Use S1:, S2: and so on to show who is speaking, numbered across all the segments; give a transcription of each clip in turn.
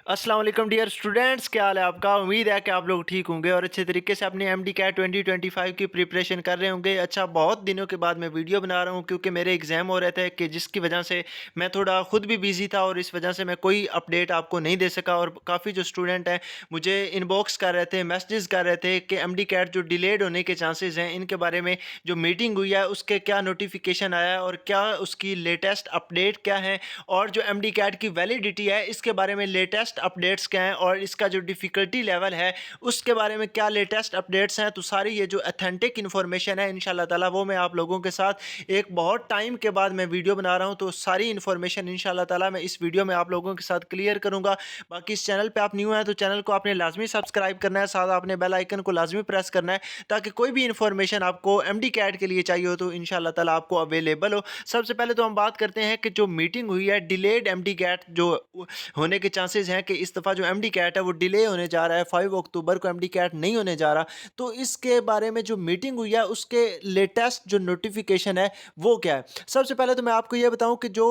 S1: अस्सलाम वालेकुम dear students, क्या हाल है आपका। उम्मीद है कि आप लोग ठीक होंगे और अच्छे तरीके से अपनी एमडी कैट 2025 की प्रिपरेशन कर रहे होंगे। अच्छा, बहुत दिनों के बाद मैं वीडियो बना रहा हूं क्योंकि मेरे एग्ज़ाम हो रहे थे कि जिसकी वजह से मैं थोड़ा ख़ुद भी बिज़ी था और इस वजह से मैं कोई अपडेट आपको नहीं दे सका। और काफ़ी जो स्टूडेंट हैं मुझे इनबॉक्स कर रहे थे, मैसेजेस कर रहे थे कि एमडी कैट जो डिलेड होने के चांसेस हैं, इनके बारे में जो मीटिंग हुई है उसके क्या नोटिफिकेशन आया है और क्या उसकी लेटेस्ट अपडेट क्या है, और जो एमडी कैट की वैलिडिटी है इसके बारे में लेटेस्ट अपडेट्स क्या हैं, और इसका जो डिफ़िकल्टी लेवल है उसके बारे में क्या लेटेस्ट अपडेट्स हैं। तो सारी ये जो ऑथेंटिक इन्फॉर्मेशन है इंशाल्लाह ताला वो मैं आप लोगों के साथ एक बहुत टाइम के बाद मैं वीडियो बना रहा हूं, तो सारी इन्फॉर्मेशन इंशाल्लाह ताला मैं इस वीडियो में आप लोगों के साथ क्लियर करूंगा। बाकी इस चैनल पे आप न्यू हैं तो चैनल को आपने लाजमी सब्सक्राइब करना है, साथ आपने बेल आइकन को लाजमी प्रेस करना है ताकि कोई भी इन्फॉर्मेशन आपको एमडी कैट के लिए चाहिए हो तो इंशाल्लाह ताला आपको अवेलेबल हो। सबसे पहले तो हम बात करते हैं कि जो मीटिंग हुई है डिलेड एमडी कैट जो होने के चांसेस हैं कि इस दफ़ा जो एमडी कैट है वो डिले होने जा रहा है, 5 अक्टूबर को एमडी कैट नहीं होने जा रहा। तो इसके बारे में जो मीटिंग हुई है उसके लेटेस्ट जो नोटिफिकेशन है वो क्या है। सबसे पहले तो मैं आपको ये बताऊं कि जो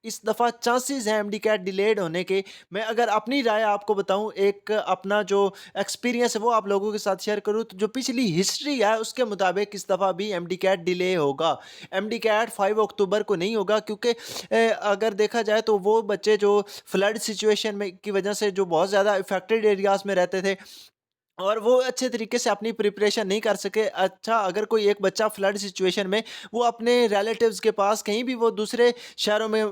S1: इस दफ़ा चांसेस हैं एमडी कैट डिलेड होने के, मैं अगर अपनी राय आपको बताऊं, एक अपना जो एक्सपीरियंस है वो आप लोगों के साथ शेयर करूं, तो जो पिछली हिस्ट्री है उसके मुताबिक इस दफ़ा भी एमडी कैट डिले होगा। एमडी कैट 5 अक्टूबर को नहीं होगा क्योंकि अगर देखा जाए तो वो बच्चे जो फ्लड सिचुएशन में की वजह से जो बहुत ज़्यादा इफेक्टेड एरियाज़ में रहते थे और वो अच्छे तरीके से अपनी प्रिपरेशन नहीं कर सके। अच्छा, अगर कोई एक बच्चा फ्लड सिचुएशन में वो अपने रिलेटिव्स के पास कहीं भी वो दूसरे शहरों में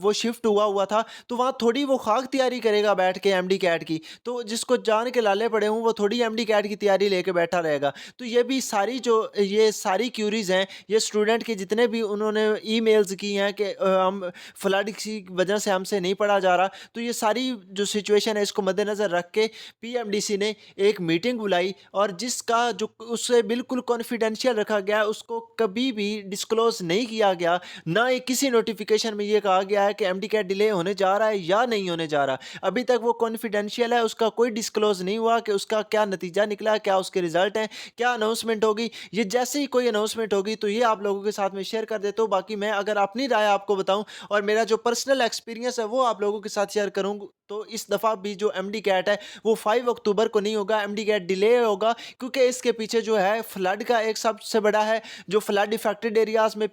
S1: वो शिफ्ट हुआ हुआ था, तो वहाँ थोड़ी वो खाक तैयारी करेगा बैठ के एमडी कैट की। तो जिसको जान के लाले पड़े हों वो थोड़ी एमडी कैट की तैयारी लेके बैठा रहेगा। तो ये भी सारी जो ये सारी क्यूरीज हैं, ये स्टूडेंट के जितने भी उन्होंने ईमेल्स की हैं कि हम फ्लड की वजह से हमसे नहीं पढ़ा जा रहा, तो ये सारी जो सिचुएशन है इसको मद्देनज़र रख के पीएमडीसी ने एक मीटिंग बुलाई और जिसका जो उससे बिल्कुल कॉन्फिडेंशियल रखा गया है, उसको कभी भी डिस्क्लोज नहीं किया गया। ना ही किसी नोटिफिकेशन में ये कहा गया है कि एमडी कैट डिले होने जा रहा है या नहीं होने जा रहा। अभी तक वो कॉन्फिडेंशियल है, उसका कोई डिस्क्लोज नहीं हुआ कि उसका क्या नतीजा निकला, क्या उसके रिजल्ट हैं, क्या अनाउंसमेंट होगी। ये जैसे ही कोई अनाउंसमेंट होगी तो ये आप लोगों के साथ में शेयर कर देता हूँ। बाकी मैं अगर अपनी राय आपको बताऊं और मेरा जो पर्सनल एक्सपीरियंस है वो आप लोगों के साथ शेयर करूंगा, तो इस दफ़ा भी जो एमडी कैट है वो 5 अक्टूबर को नहीं होगा, एमडी कैट डिले होगा क्योंकि इसके पीछे जो है फ्लड का एक सबसे बड़ा है। जो फ्लड इफेक्टेड एरियाज में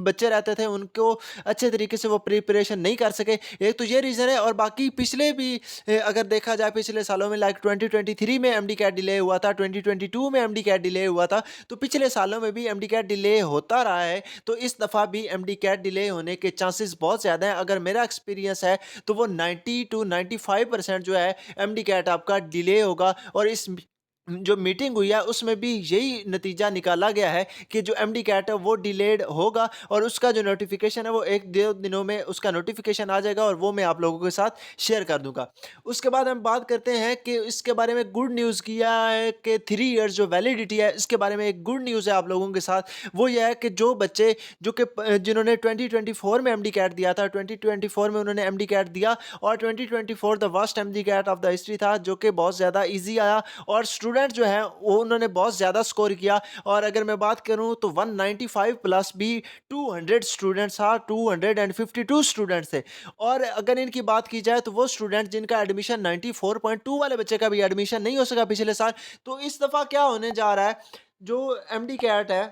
S1: बच्चे रहते थे उनको अच्छे तरीके से वो प्रिपरेशन नहीं कर सके, एक तो ये रीज़न है। और बाकी पिछले भी अगर देखा जाए पिछले सालों में लाइक 2023 में एमडी कैट डिले हुआ था, 2022 में एमडी कैट डिले हुआ था, तो पिछले सालों में भी एमडी कैट डिले होता रहा है। तो इस दफ़ा भी एमडी कैट डिले होने के चांसेस बहुत ज़्यादा हैं। अगर मेरा एक्सपीरियंस है तो वो 90 टू 95% जो है एमडी कैट आपका डिले होगा। और इस जो मीटिंग हुई है उसमें भी यही नतीजा निकाला गया है कि जो एमडी कैट है वो डिलेड होगा और उसका जो नोटिफिकेशन है वो एक दो दिनों में उसका नोटिफिकेशन आ जाएगा और वो मैं आप लोगों के साथ शेयर कर दूंगा। उसके बाद हम बात करते हैं कि इसके बारे में गुड न्यूज़ किया है कि 3 इयर्स जो वैलिडिटी है इसके बारे में एक गुड न्यूज़ है आप लोगों के साथ। वो यह है कि जो बच्चे जो कि जिन्होंने 2024 में एमडी कैट दिया था, 2024 में उन्होंने एमडी कैट दिया और 2024 the worst MD CAT of the history था जो कि बहुत ज़्यादा ईजी आया और स्टूडेंट जो है वो उन्होंने बहुत ज़्यादा स्कोर किया। और अगर मैं बात करूं तो 195 प्लस भी 200 स्टूडेंट्स था, 252 स्टूडेंट्स थे। और अगर इनकी बात की जाए तो वो स्टूडेंट जिनका एडमिशन 94.2 वाले बच्चे का भी एडमिशन नहीं हो सका पिछले साल, तो इस दफ़ा क्या होने जा रहा है, जो एमडी कैट है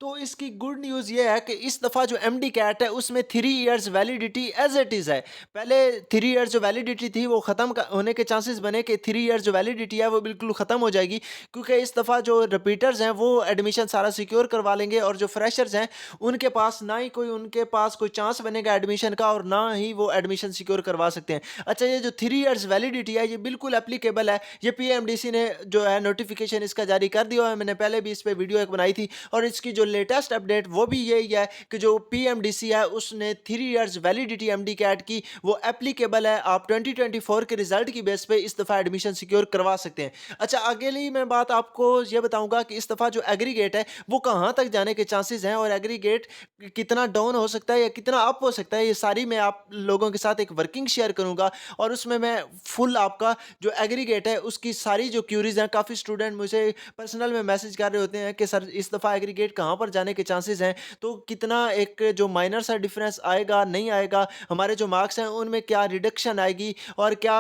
S1: तो इसकी गुड न्यूज़ ये है कि इस दफ़ा जो एमडी कैट है उसमें 3 years validity as it is है। पहले 3 इयर्स जो वैलिडिटी थी वो ख़त्म होने के चांसेस बने कि 3 इयर्स जो वैलिडिटी है वो बिल्कुल ख़त्म हो जाएगी क्योंकि इस दफ़ा जो रिपीटर्स हैं वो एडमिशन सारा सिक्योर करवा लेंगे और जो फ्रेशर्स हैं उनके पास ना ही कोई उनके पास कोई चांस बनेगा एडमिशन का और ना ही वो एडमिशन सिक्योर करवा सकते हैं। अच्छा, ये जो 3 इयर्स वैलिडिटी है ये बिल्कुल एप्लीकेबल है। ये पीएमडीसी ने जो है नोटिफिकेशन इसका जारी कर दिया है, मैंने पहले भी इस पर वीडियो एक बनाई थी और इसकी जो लेटेस्ट अपडेट वो भी यही है कि जो पीएमडीसी है उसने 3 इयर्स वैलिडिटी एमडी कैट की वो एप्लीकेबल है। आप 2024 के रिजल्ट की बेस पे इस दफ़ा एडमिशन सिक्योर करवा सकते हैं। अच्छा, अगली मैं बात आपको ये बताऊंगा कि इस दफ़ा जो एग्रीगेट है वो कहाँ तक जाने के चांसेस हैं और एग्रीगेट कितना डाउन हो सकता है या कितना अप हो सकता है, ये सारी मैं आप लोगों के साथ एक वर्किंग शेयर करूंगा और उसमें मैं फुल आपका जो एग्रीगेट है उसकी सारी जो क्यूरीज हैं, काफ़ी स्टूडेंट मुझे पर्सनल में मैसेज कर रहे होते हैं कि सर इस दफ़ा एग्रीगेट कहाँ कहाँ पर जाने के चांसेस हैं, तो कितना एक जो माइनर सा डिफरेंस आएगा, नहीं आएगा, हमारे जो मार्क्स हैं उनमें क्या रिडक्शन आएगी और क्या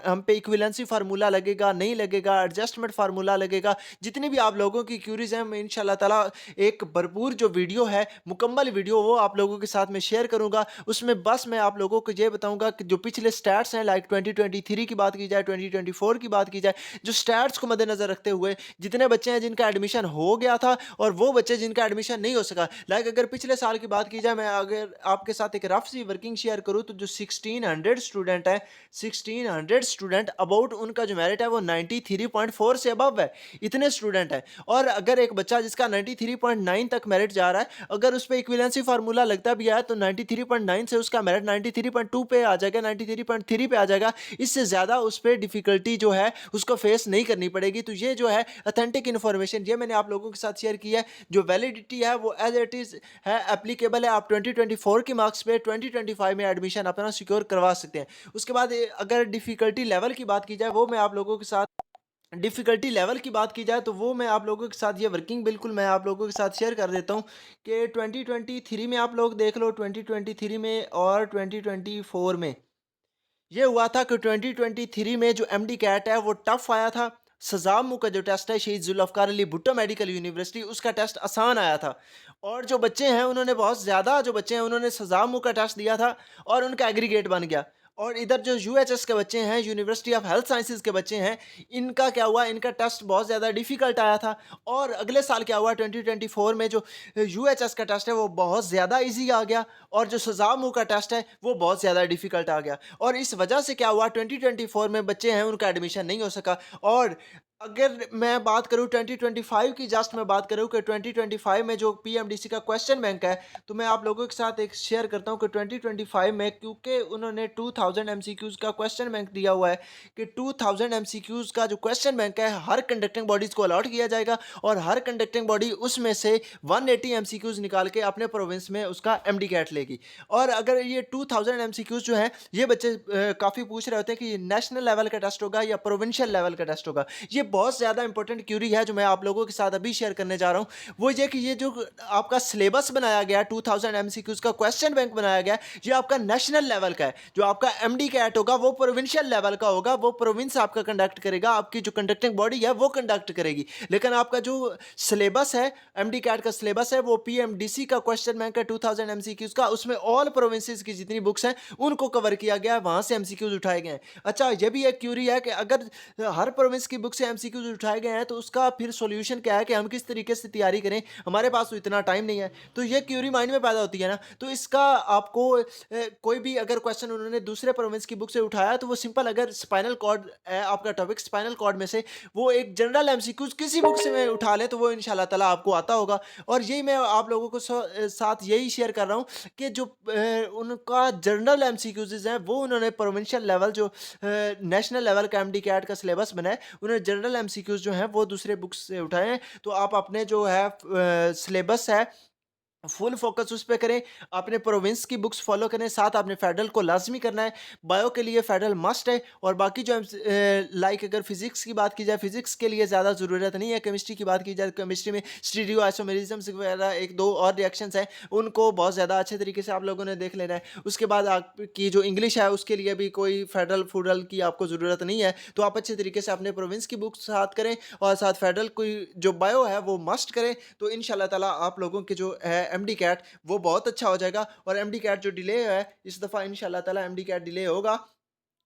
S1: हम पे इक्विवेलेंसी फार्मूला लगेगा, नहीं लगेगा, एडजस्टमेंट फार्मूला लगेगा। जितनी भी आप लोगों की क्यूरीज हैं, मैं इंशाल्लाह ताला एक भरपूर जो वीडियो है, मुकम्मल वीडियो, वो आप लोगों के साथ में शेयर करूंगा। उसमें बस मैं आप लोगों को ये बताऊंगा कि जो पिछले स्टैट्स हैं, लाइक 2023 की बात की जाए, 2024 की बात की जाए, जो स्टैट्स को मद्देनजर रखते हुए जितने बच्चे हैं जिनका एडमिशन हो गया था और वो बच्चे जिनका एडमिशन नहीं हो सका, लाइक अगर पिछले साल की बात की जाए, मैं अगर आपके साथ एक रफ सी वर्किंग शेयर करूं, तो जो 1600 स्टूडेंट है, 1600 स्टूडेंट अबाउट उनका जो मेरिट है वो 93.4 से अबव है। इतने स्टूडेंट हैं। और अगर एक बच्चा जिसका 93.9 तक मेरिट जा रहा है, अगर उस पर इक्विवेलेंसी फार्मूला लगता भी है, तो 93.9 से उसका मेरिट 93.2 पे आ जाएगा, 93.3 पे आ जाएगा। इससे ज़्यादा उस पर डिफिकल्टी जो है उसको फेस नहीं करनी पड़ेगी। तो ये जो है अथेंटिक इन्फॉर्मेशन, ये मैंने आप लोगों के साथ शेयर की है। जो वैलिडिटी है वो एज इट इज़ है, एप्लीकेबल है। आप 2024 के मार्क्स पे 2025 में एडमिशन अपना सिक्योर करवा सकते हैं। उसके बाद अगर डिफिकल्टी लेवल की बात की जाए, वो मैं आप लोगों के साथ डिफ़िकल्टी लेवल की बात की जाए, तो वो मैं आप लोगों के साथ ये वर्किंग बिल्कुल मैं आप लोगों के साथ शेयर कर देता हूँ कि 2023 में आप लोग देख लो, 2023 में और 2024 में ये हुआ था कि 2023 में जो एमडी कैट है वो टफ आया था। सजामू का जो टेस्ट है, शहीद जुल्फ़िकार अली भुट्टो मेडिकल यूनिवर्सिटी, उसका टेस्ट आसान आया था। और जो बच्चे हैं उन्होंने बहुत ज़्यादा जो बच्चे हैं उन्होंने सजामू का टेस्ट दिया था और उनका एग्रीगेट बन गया। और इधर जो यूएचएस के बच्चे हैं, यूनिवर्सिटी ऑफ हेल्थ साइंसेज के बच्चे हैं, इनका क्या हुआ, इनका टेस्ट बहुत ज़्यादा डिफ़िकल्ट आया था। और अगले साल क्या हुआ, 2024 में जो यूएचएस का टेस्ट है वो बहुत ज़्यादा ईजी आ गया और जो सजामू का टेस्ट है वो बहुत ज़्यादा डिफ़िकल्ट आ गया। और इस वजह से क्या हुआ, 2024 में बच्चे हैं उनका एडमिशन नहीं हो सका। और अगर मैं बात करूं 2025 की, जस्ट मैं बात करूं कि 2025 में जो पीएमडीसी का क्वेश्चन बैंक है, तो मैं आप लोगों के साथ एक शेयर करता हूं कि 2025 में, क्योंकि उन्होंने 2000 एमसीक्यूज का क्वेश्चन बैंक दिया हुआ है, कि 2000 एमसीक्यूज का जो क्वेश्चन बैंक है हर कंडक्टिंग बॉडीज को अलॉट किया जाएगा और हर कंडक्टिंग बॉडी उसमें से 180 एमसीक्यूज निकाल के अपने प्रोविंस में उसका एमडी कैट लेगी। और अगर ये 2000 एमसीक्यूज जो है, ये बच्चे काफ़ी पूछ रहे होते हैं कि ये नेशनल लेवल का टेस्ट होगा या प्रोविंशियल लेवल का टेस्ट होगा। ये बहुत ज़्यादा इंपॉर्टेंट क्यूरी है जो मैं आप लोगों के साथ अभी शेयर करने जा रहा हूँ। वो ये कि ये जो आपका सिलेबस बनाया गया, 2000 एमसीक्यूज का क्वेश्चन बैंक बनाया गया, ये आपका नेशनल लेवल का है। जो आपका एमडी कैट होगा वो प्रोविंशियल लेवल का होगा, वो प्रोविंस आपका कंडक्ट करेगा, आपकी जो कंडक्टिंग बॉडी है वो कंडक्ट करेगी। लेकिन आपका जो सिलेबस है, एमडी कैट का सिलेबस है, वो पीएमडीसी का क्वेश्चन बैंक है 2000 एमसीक्यूज का, उसमें ऑल प्रोविंसेस की जितनी बुक्स हैं उनको कवर किया गया है, वहां से एमसीक्यूज उठाए गए हैं। अच्छा, ये भी एक क्यूरी है कि अगर हर प्रोविंस की बुक से एमसीक्यूज उठाए गए हैं, तो उसका फिर सॉल्यूशन क्या है कि हम किस तरीके से तैयारी करें, हमारे पास तो इतना टाइम नहीं है। तो ये क्यूरी माइंड में पैदा होती है ना। तो इसका आपको कोई भी अगर क्वेश्चन उन्होंने दूसरे प्रोविंस की बुक से उठाया, तो वो सिंपल, अगर स्पाइनल कॉर्ड है आपका टॉपिक, स्पाइनल कॉर्ड में से वो एक जनरल एमसीक्यूज किसी बुक से में उठा ले, तो वो इंशाल्लाह ताला आपको आता होगा। और यही मैं आप लोगों को साथ यही शेयर कर रहा हूँ कि जो उनका जनरल एमसीक्यूज हैं वो उन्होंने प्रोविंशियल लेवल, जो नेशनल लेवल का एमडी कैट का सिलेबस बनाए, उन्होंने जनरल एमसीक्यूज जो हैं वो दूसरे बुक्स से उठाए हैं। तो आप अपने जो है सिलेबस है फुल फोकस उस पे करें, अपने प्रोविंस की बुक्स फॉलो करें, साथ आपने फेडरल को लाजमी करना है। बायो के लिए फेडरल मस्ट है। और बाकी जो लाइक अगर फिजिक्स की बात की जाए, फिजिक्स के लिए ज़्यादा ज़रूरत नहीं है। केमिस्ट्री की बात की जाए, केमिस्ट्री में स्टीरियो आइसोमेरिज्म वगैरह एक दो और रिएक्शंस हैं, उनको बहुत ज़्यादा अच्छे तरीके से आप लोगों ने देख लेना है। उसके बाद आपकी जो इंग्लिश है उसके लिए भी कोई फेडरल फूडरल की आपको ज़रूरत नहीं है। तो आप अच्छे तरीके से अपने प्रोविंस की बुक्स साथ करें और साथ फेडरल कोई जो बायो है वो मस्ट करें। तो इंशाल्लाह ताला आप लोगों के जो है एमडी कैट वो बहुत अच्छा हो जाएगा। और एमडी कैट जो डिले है इस दफ़ा, इंशाल्लाह ताला एमडी कैट डिले होगा,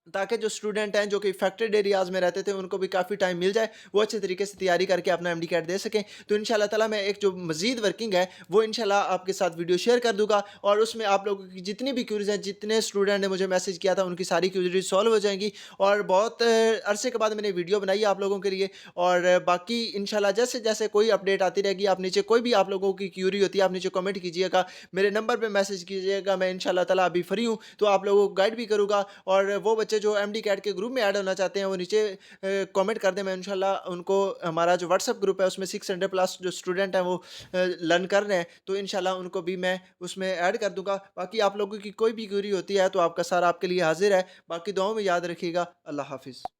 S1: ताकि जो स्टूडेंट हैं जो कि इफेक्टेड एरियाज़ में रहते थे उनको भी काफ़ी टाइम मिल जाए, वो अच्छे तरीके से तैयारी करके अपना एमडी कैट दे सकें। तो इंशाल्लाह ताला मैं एक जो मज़ीद वर्किंग है वो इंशाल्लाह आपके साथ वीडियो शेयर कर दूंगा, और उसमें आप लोगों की जितनी भी क्यूरीज हैं, जितने स्टूडेंट ने मुझे मैसेज किया था, उनकी सारी क्यूरीज सॉल्व हो जाएंगी। और बहुत अरसे के बाद मैंने वीडियो बनाई है आप लोगों के लिए। और बाकी इंशाल्लाह जैसे जैसे कोई अपडेट आती रहेगी, आप नीचे कोई भी आप लोगों की क्यूरी होती है आप नीचे कमेंट कीजिएगा, मेरे नंबर पर मैसेज कीजिएगा, मैं इंशाल्लाह ताला अभी फ्री हूँ तो आप लोगों को गाइड भी करूँगा। और वो बच्चे जो एमडी कैट के ग्रुप में ऐड होना चाहते हैं वो नीचे कमेंट कर दें, मैं इंशाल्लाह उनको, हमारा जो व्हाट्सएप ग्रुप है उसमें 600 प्लस जो स्टूडेंट हैं वो लर्न कर रहे हैं, तो इंशाल्लाह उनको भी मैं उसमें ऐड कर दूंगा। बाकी आप लोगों की कोई भी क्वेरी होती है तो आपका सर आपके लिए हाजिर है। बाकी दुआओं में याद रखिएगा। अल्लाह हाफिज़।